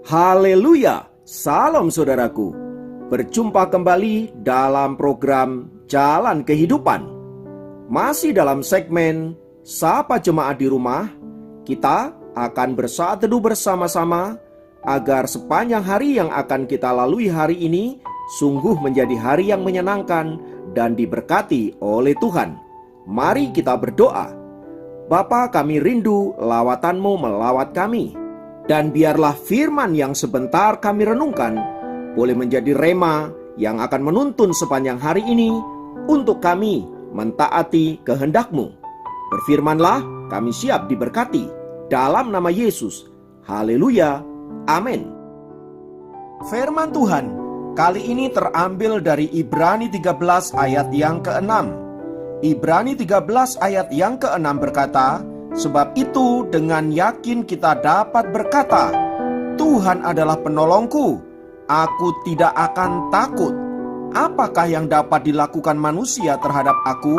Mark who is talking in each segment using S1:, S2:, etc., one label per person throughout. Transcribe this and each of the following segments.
S1: Haleluya, salam saudaraku. Berjumpa kembali dalam program Jalan Kehidupan. Masih dalam segmen Sapa Jemaat di Rumah, kita akan bersaat teduh bersama-sama agar sepanjang hari yang akan kita lalui hari ini sungguh menjadi hari yang menyenangkan dan diberkati oleh Tuhan. Mari kita berdoa. Bapa, kami rindu lawatan-Mu melawat kami. Dan biarlah firman yang sebentar kami renungkan boleh menjadi rema yang akan menuntun sepanjang hari ini untuk kami mentaati kehendak-Mu. Berfirmanlah, kami siap diberkati. Dalam nama Yesus. Haleluya. Amin. Firman Tuhan kali ini terambil dari Ibrani 13 ayat yang ke-6. Ibrani 13 ayat yang ke-6 berkata, sebab itu dengan yakin kita dapat berkata, Tuhan adalah penolongku, aku tidak akan takut. Apakah yang dapat dilakukan manusia terhadap aku?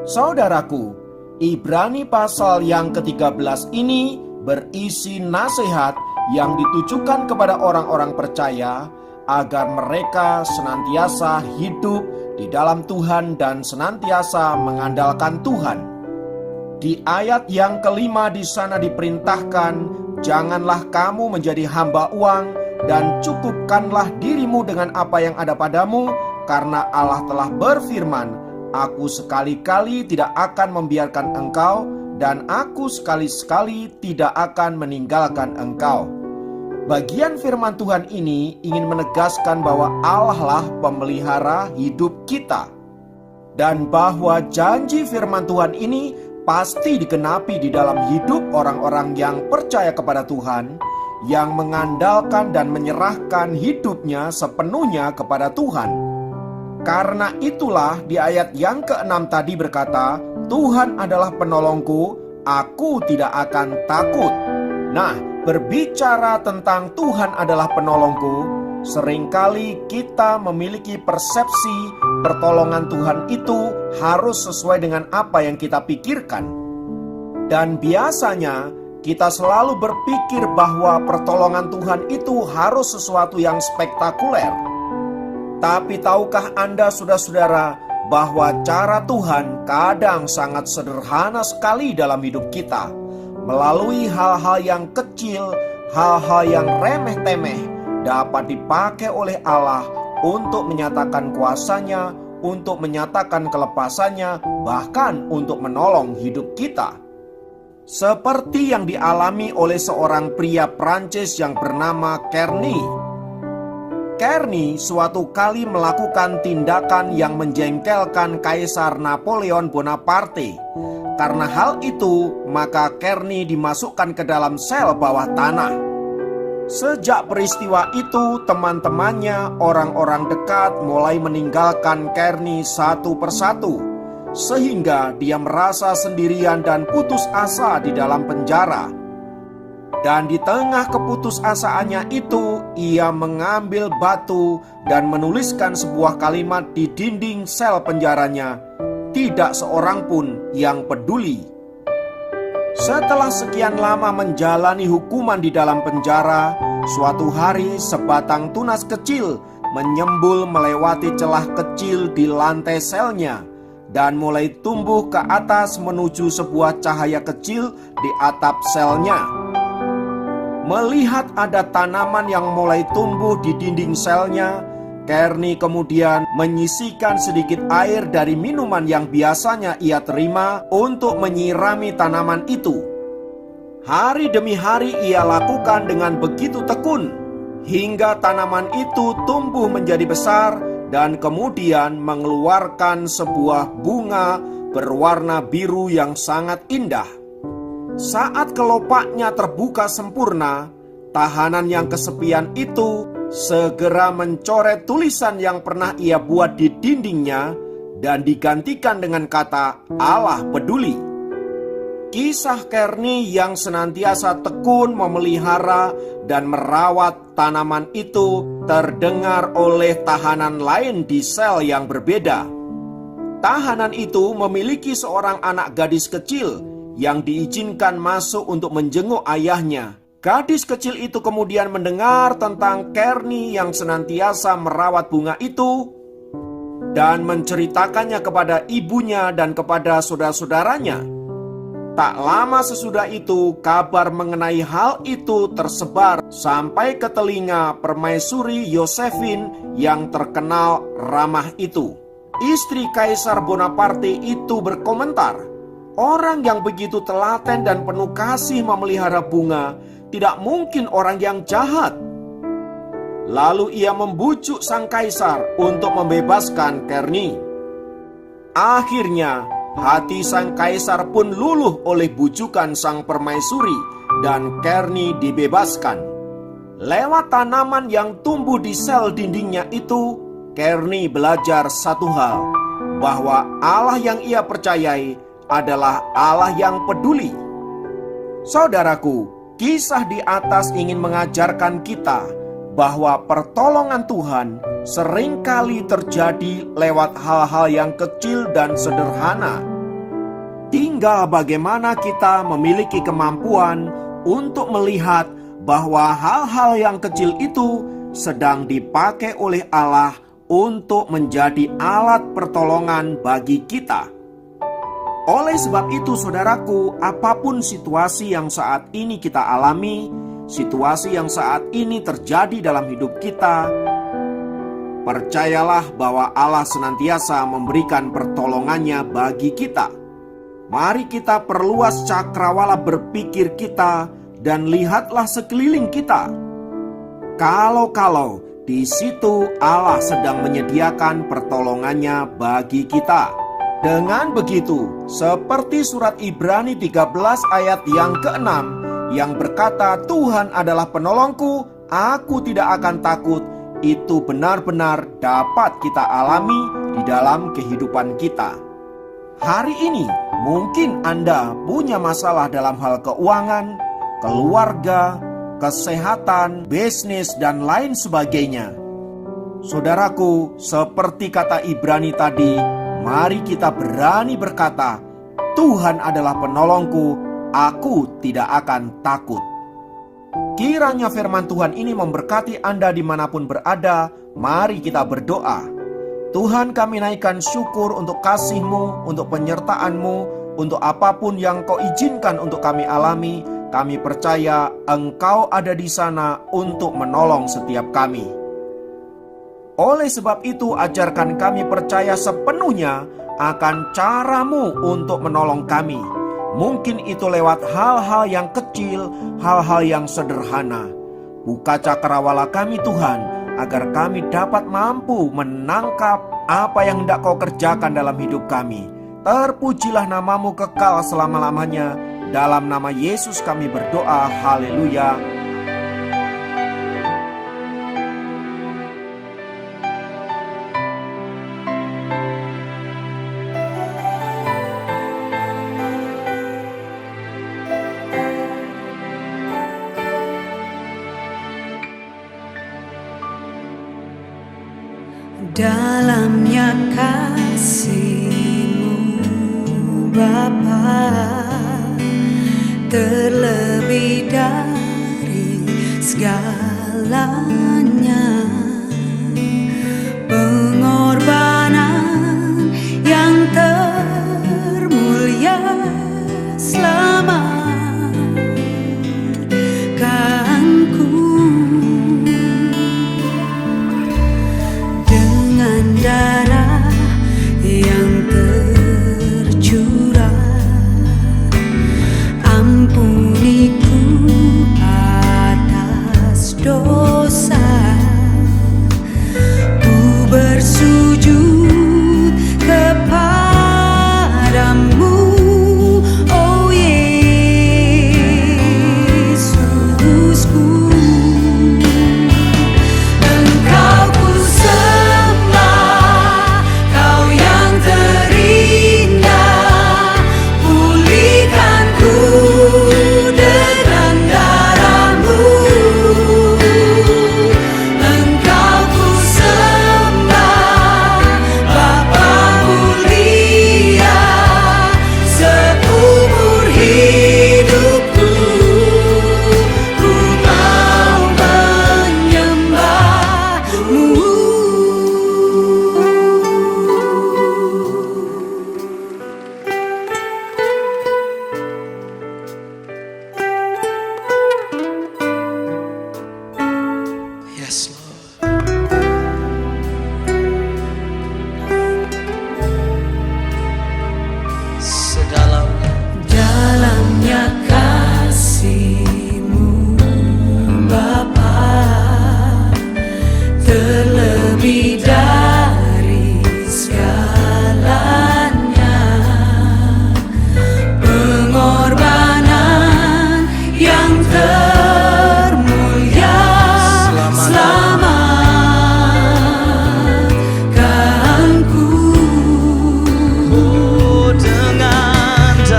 S1: Saudaraku, Ibrani pasal yang ke-13 ini berisi nasihat yang ditujukan kepada orang-orang percaya agar mereka senantiasa hidup di dalam Tuhan dan senantiasa mengandalkan Tuhan. Di ayat yang kelima di sana diperintahkan, janganlah kamu menjadi hamba uang dan cukupkanlah dirimu dengan apa yang ada padamu, karena Allah telah berfirman, aku sekali-kali tidak akan membiarkan engkau dan aku sekali-sekali tidak akan meninggalkan engkau. Bagian firman Tuhan ini ingin menegaskan bahwa Allah lah pemelihara hidup kita, dan bahwa janji firman Tuhan ini pasti dikenapi di dalam hidup orang-orang yang percaya kepada Tuhan, yang mengandalkan dan menyerahkan hidupnya sepenuhnya kepada Tuhan. Karena itulah di ayat yang ke-6 tadi berkata, Tuhan adalah penolongku, aku tidak akan takut. Nah, berbicara tentang Tuhan adalah penolongku, seringkali kita memiliki persepsi pertolongan Tuhan itu harus sesuai dengan apa yang kita pikirkan. Dan biasanya kita selalu berpikir bahwa pertolongan Tuhan itu harus sesuatu yang spektakuler. Tapi tahukah Anda saudara-saudara bahwa cara Tuhan kadang sangat sederhana sekali dalam hidup kita. Melalui hal-hal yang kecil, hal-hal yang remeh-temeh dapat dipakai oleh Allah untuk menyatakan kuasanya, untuk menyatakan kelepasannya, bahkan untuk menolong hidup kita. Seperti yang dialami oleh seorang pria Prancis yang bernama Kearney. Kearney suatu kali melakukan tindakan yang menjengkelkan Kaisar Napoleon Bonaparte. Karena hal itu, maka Kearney dimasukkan ke dalam sel bawah tanah. Sejak peristiwa itu, teman-temannya, orang-orang dekat mulai meninggalkan Kearney satu persatu, sehingga dia merasa sendirian dan putus asa di dalam penjara. Dan di tengah keputusasaannya itu, ia mengambil batu dan menuliskan sebuah kalimat di dinding sel penjaranya. Tidak seorang pun yang peduli. Setelah sekian lama menjalani hukuman di dalam penjara, suatu hari sebatang tunas kecil menyembul melewati celah kecil di lantai selnya dan mulai tumbuh ke atas menuju sebuah cahaya kecil di atap selnya. Melihat ada tanaman yang mulai tumbuh di dinding selnya, Kearney kemudian menyisikan sedikit air dari minuman yang biasanya ia terima untuk menyirami tanaman itu. Hari demi hari ia lakukan dengan begitu tekun, hingga tanaman itu tumbuh menjadi besar dan kemudian mengeluarkan sebuah bunga berwarna biru yang sangat indah. Saat kelopaknya terbuka sempurna, tahanan yang kesepian itu segera mencoret tulisan yang pernah ia buat di dindingnya dan digantikan dengan kata Allah peduli. Kisah Kearney yang senantiasa tekun memelihara dan merawat tanaman itu terdengar oleh tahanan lain di sel yang berbeda. Tahanan itu memiliki seorang anak gadis kecil yang diizinkan masuk untuk menjenguk ayahnya. Gadis kecil itu kemudian mendengar tentang Kerni yang senantiasa merawat bunga itu dan menceritakannya kepada ibunya dan kepada saudara-saudaranya. Tak lama sesudah itu, kabar mengenai hal itu tersebar sampai ke telinga permaisuri Yosefin yang terkenal ramah itu. Istri Kaisar Bonaparte itu berkomentar, "Orang yang begitu telaten dan penuh kasih memelihara bunga tidak mungkin orang yang jahat." Lalu ia membujuk sang kaisar untuk membebaskan Kerni. Akhirnya hati sang kaisar pun luluh oleh bujukan sang permaisuri dan Kerni dibebaskan. Lewat tanaman yang tumbuh di sel dindingnya itu, Kerni belajar satu hal, bahwa Allah yang ia percayai adalah Allah yang peduli. Saudaraku, kisah di atas ingin mengajarkan kita bahwa pertolongan Tuhan seringkali terjadi lewat hal-hal yang kecil dan sederhana. Tinggal bagaimana kita memiliki kemampuan untuk melihat bahwa hal-hal yang kecil itu sedang dipakai oleh Allah untuk menjadi alat pertolongan bagi kita. Oleh sebab itu, saudaraku, apapun situasi yang saat ini kita alami, situasi yang saat ini terjadi dalam hidup kita, percayalah bahwa Allah senantiasa memberikan pertolongannya bagi kita. Mari kita perluas cakrawala berpikir kita dan lihatlah sekeliling kita. Kalau di situ Allah sedang menyediakan pertolongannya bagi kita. Dengan begitu, seperti surat Ibrani 13 ayat yang ke-6 yang berkata, "Tuhan adalah penolongku, aku tidak akan takut," itu benar-benar dapat kita alami di dalam kehidupan kita. Hari ini mungkin Anda punya masalah dalam hal keuangan, keluarga, kesehatan, bisnis, dan lain sebagainya. Saudaraku, seperti kata Ibrani tadi, mari kita berani berkata, "Tuhan adalah penolongku, aku tidak akan takut." Kiranya firman Tuhan ini memberkati Anda dimanapun berada. Mari kita berdoa. Tuhan, kami naikkan syukur untuk kasih-Mu, untuk penyertaan-Mu, untuk apapun yang Kau izinkan untuk kami alami. Kami percaya Engkau ada di sana untuk menolong setiap kami. Oleh sebab itu, ajarkan kami percaya sepenuhnya akan cara-Mu untuk menolong kami. Mungkin itu lewat hal-hal yang kecil, hal-hal yang sederhana. Buka cakrawala kami, Tuhan, agar kami dapat mampu menangkap apa yang hendak Kau kerjakan dalam hidup kami. Terpujilah nama-Mu kekal selama-lamanya. Dalam nama Yesus kami berdoa. Haleluya.
S2: Dalamnya kasih-Mu Bapa, terlebih dari segalanya, pengorbanan yang termulia selamatkanku. Darah yang tercurah, ampuniku atas dosa.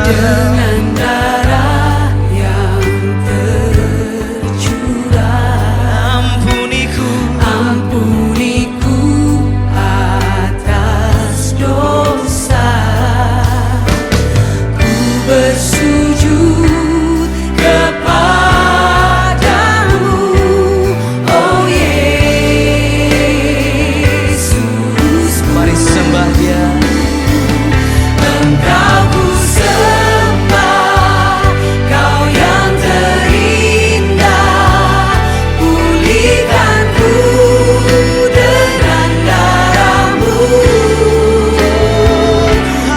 S2: dengan darah yang tercurah. Ampuniku atas dosa. Ku bersujud kepadamu, oh Yesus.
S3: Mari sembah Dia.
S2: Engkau ku sembah, Kau yang terindah. Pulihkanku dengan darah-Mu.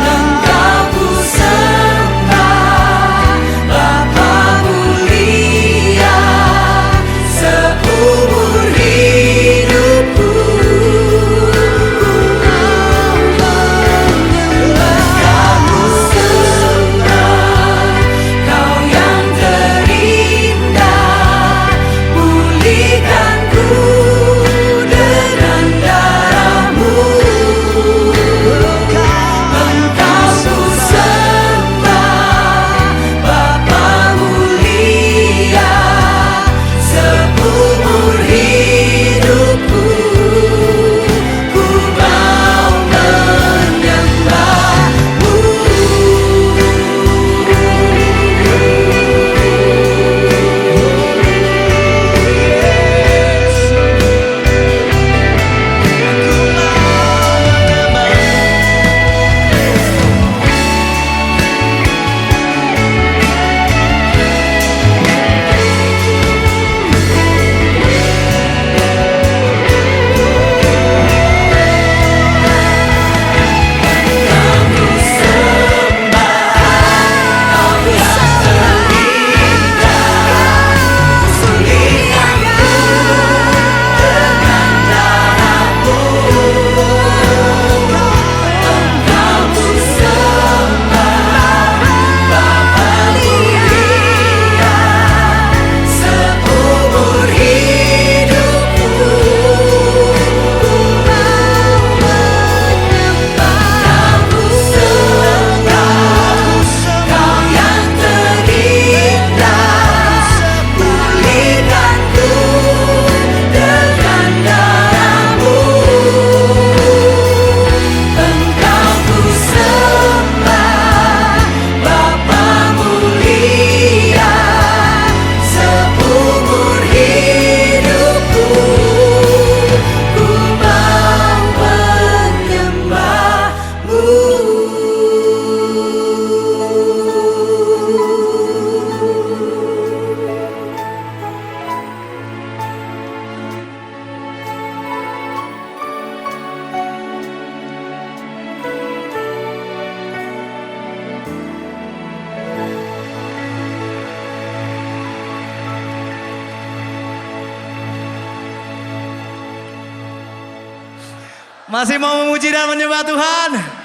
S2: Engkau ku sembah, Bapa mulia, seumur hidupku. Kau yang terindah, pulihkanku dengan darah-Mu. Engkau ku sembah, Bapa mulia, seumur hidupku. Ku mau menyembah-Mu. Seumur hidupku, Kau sembah, Kau yang terindah. Pulihkanku dengan darah-Mu. Engkau ku sembah, Bapa mulia, seumur hidupku. Ku mau menyembah-Mu.
S3: Masih mau memuji dan menyembah Tuhan?